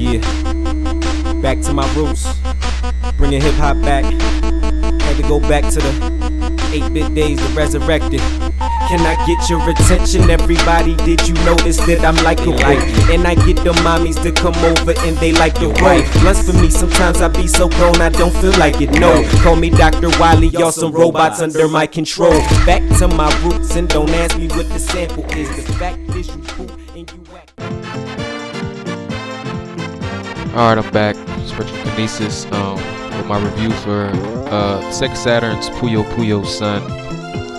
Yeah, back to my roots, bringing hip hop back. Had to go back to the 8-bit days to resurrect it. Can I get your attention, everybody? Did you notice that I'm like a white? And I get the mommies to come over and they like the roll. Blunts for me, sometimes I be so grown I don't feel like it, no. Call me Dr. Wiley, y'all some robots under my control. Back to my roots and don't ask me what the sample is. The fact is you poop and you whack. Alright, I'm back. It's RetroKenesis with my review for Sega Saturn's Puyo Puyo Son.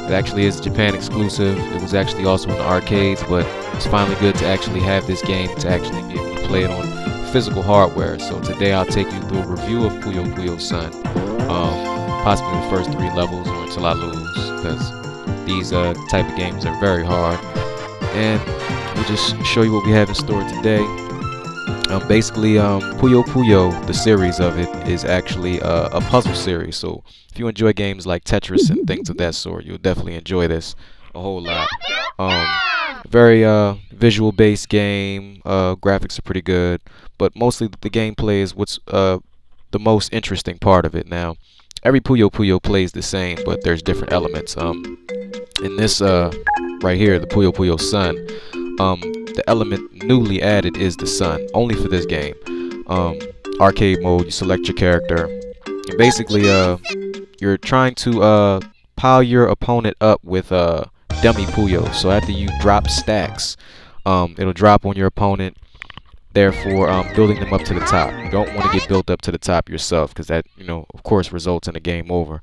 It actually is Japan exclusive. It was actually also in the arcades, but it's finally good to actually have this game to actually be able to play it on physical hardware. So today I'll take you through a review of Puyo Puyo Son, possibly the first 3 levels or until I lose, because these type of games are very hard. And we'll just show you what we have in store today. Basically, Puyo Puyo, the series of it, is actually a puzzle series. So if you enjoy games like Tetris and things of that sort, you'll definitely enjoy this a whole lot. Very visual-based game. Graphics are pretty good, but mostly the gameplay is what's the most interesting part of it. Now, every Puyo Puyo plays the same, but there's different elements. In this right here, the Puyo Puyo Son, the element newly added is the sun, only for this game. Arcade mode, you select your character, and basically you're trying to pile your opponent up with dummy Puyo. So after you drop stacks, it'll drop on your opponent, therefore building them up to the top. You don't want to get built up to the top yourself, because that, of course, results in a game over.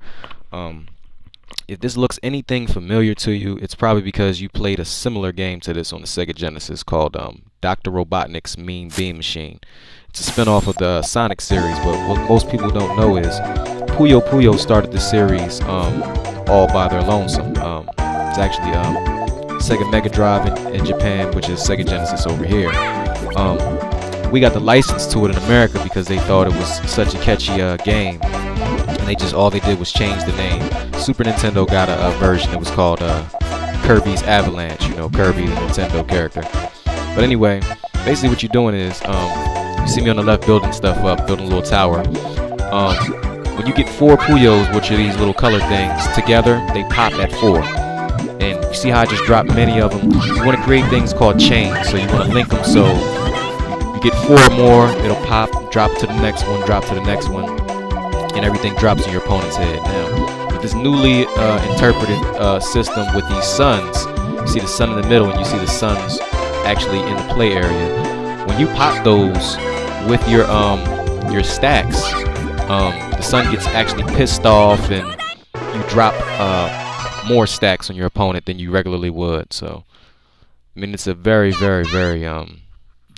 If this looks anything familiar to you, it's probably because you played a similar game to this on the Sega Genesis called Dr. Robotnik's Mean Beam Machine. It's a spin-off of the Sonic series, but what most people don't know is Puyo Puyo started the series all by their lonesome. It's actually Sega Mega Drive in Japan, which is Sega Genesis over here. We got the license to it in America because they thought it was such a catchy game. And all they did was change the name. Super Nintendo got a version. It was called Kirby's Avalanche. Kirby, the Nintendo character. But anyway, basically what you're doing is, you see me on the left building stuff up, building a little tower. When you get 4 Puyos, which are these little color things, together, they pop at 4. And you see how I just dropped many of them? You want to create things called chains. So you want to link them so you get 4 more, it'll pop, drop to the next one, drop to the next one, and everything drops in your opponent's head. Now, with this newly interpreted system with these suns, you see the sun in the middle and you see the suns actually in the play area. When you pop those with your stacks, the sun gets actually pissed off and you drop more stacks on your opponent than you regularly would. So, I mean, it's a very, very, very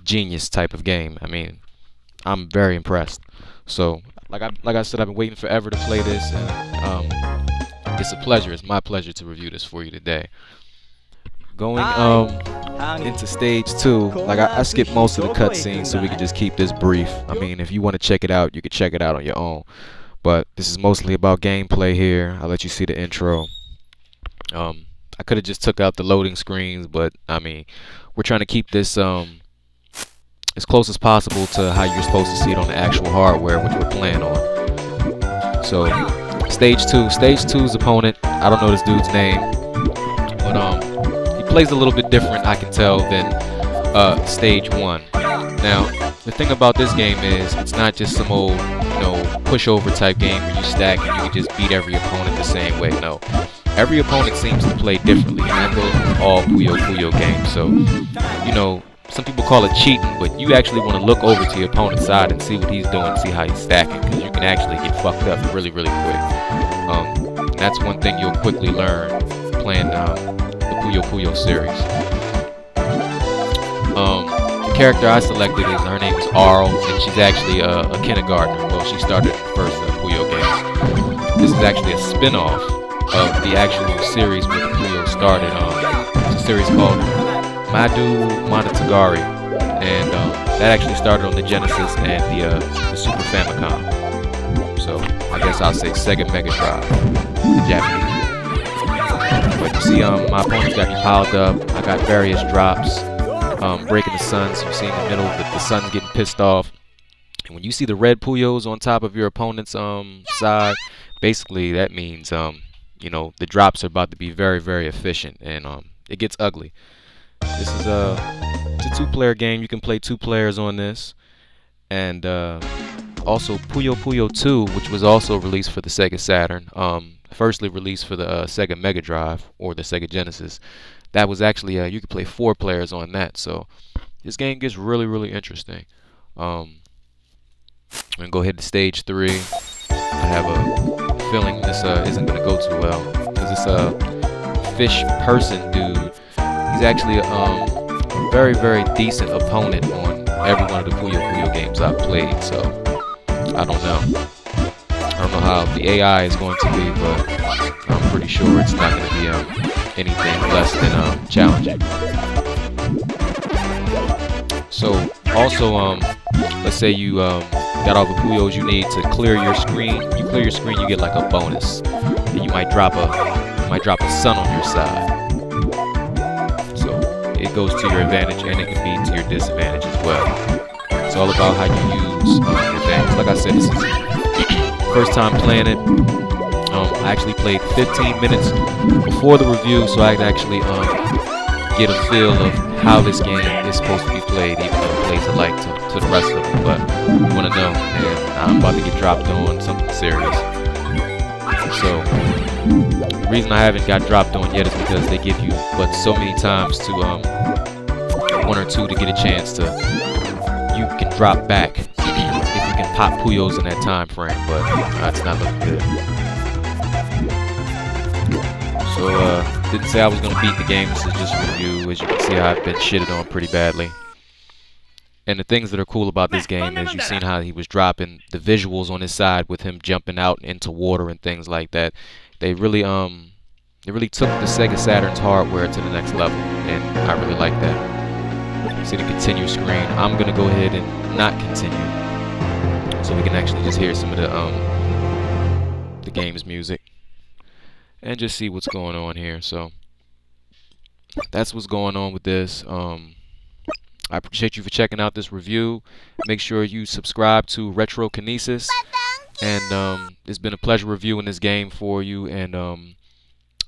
genius type of game. I mean, I'm very impressed. So, like I said, I've been waiting forever to play this, and it's a pleasure. It's my pleasure to review this for you today. Going into stage 2, like I skipped most of the cutscenes so we can just keep this brief. I mean, if you want to check it out, you can check it out on your own. But this is mostly about gameplay here. I'll let you see the intro. I could have just took out the loading screens, but I mean, we're trying to keep this as close as possible to how you're supposed to see it on the actual hardware, which we're playing on. So, stage 2's opponent, I don't know this dude's name, but he plays a little bit different, I can tell, than stage 1. Now, the thing about this game is it's not just some old, pushover type game where you stack and you can just beat every opponent the same way. No, every opponent seems to play differently, and that goes with all Puyo Puyo games. So, some people call it cheating, but you actually want to look over to your opponent's side and see what he's doing, see how he's stacking, because you can actually get fucked up really, really quick. That's one thing you'll quickly learn playing the Puyo Puyo series. The character I selected her name is Arl, and she's actually a kindergartner. Well, she started the first Puyo game. This is actually a spin-off of the actual series where the Puyo started. It's a series called Madu Monogatari, and that actually started on the Genesis and the Super Famicom. So I guess I'll say Sega Mega Drive, the Japanese. But you see, my opponents got me piled up. I got various drops, breaking the sun. So you see in the middle that the sun's getting pissed off. And when you see the red Puyos on top of your opponent's side, basically that means you know, the drops are about to be very, very efficient, and it gets ugly. This is it's a 2-player game. You can play 2 players on this, and also Puyo Puyo 2, which was also released for the Sega Saturn. Firstly released for the Sega Mega Drive or the Sega Genesis. That was actually you could play 4 players on that. So this game gets really, really interesting. I'm gonna go ahead to stage 3. I have a feeling this isn't gonna go too well, because this fish person dude, he's actually a very, very decent opponent on every one of the Puyo Puyo games I've played. So I don't know. I don't know how the AI is going to be, but I'm pretty sure it's not going to be anything less than challenging. So also, let's say you got all the Puyos you need to clear your screen. When you clear your screen, you get like a bonus, and you might drop a sun on your side. So it goes to your advantage, and it can be to your disadvantage as well. It's all about how you use your things. Like I said, this is first time playing it. I actually played 15 minutes before the review, so I could actually get a feel of how this game is supposed to be played, even though it plays alike to the rest of them. But you want to know, and I'm about to get dropped on something serious. So the reason I haven't got dropped on yet is because they give you but so many times to 1 or 2 to get a chance to, you can drop back if you can pop Puyos in that time frame, but it's not looking good. So didn't say I was gonna beat the game. This is just a review. As you can see, I've been shitted on pretty badly. And the things that are cool about this game is you've seen how he was dropping the visuals on his side with him jumping out into water and things like that. They really took the Sega Saturn's hardware to the next level, and I really like that. See the continue screen. I'm gonna go ahead and not continue, so we can actually just hear some of the game's music and just see what's going on here. So that's what's going on with this. I appreciate you for checking out this review. Make sure you subscribe to RetroKenesis. And it's been a pleasure reviewing this game for you. And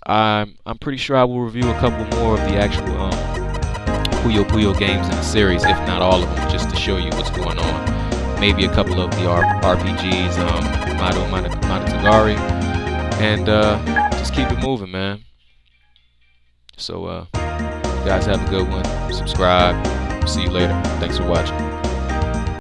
I'm pretty sure I will review a couple more of the actual Puyo Puyo games in the series, if not all of them, just to show you what's going on. Maybe a couple of the RPGs, Mato Monogatari, and just keep it moving, man. So you guys have a good one. Subscribe. See you later. Thanks for watching.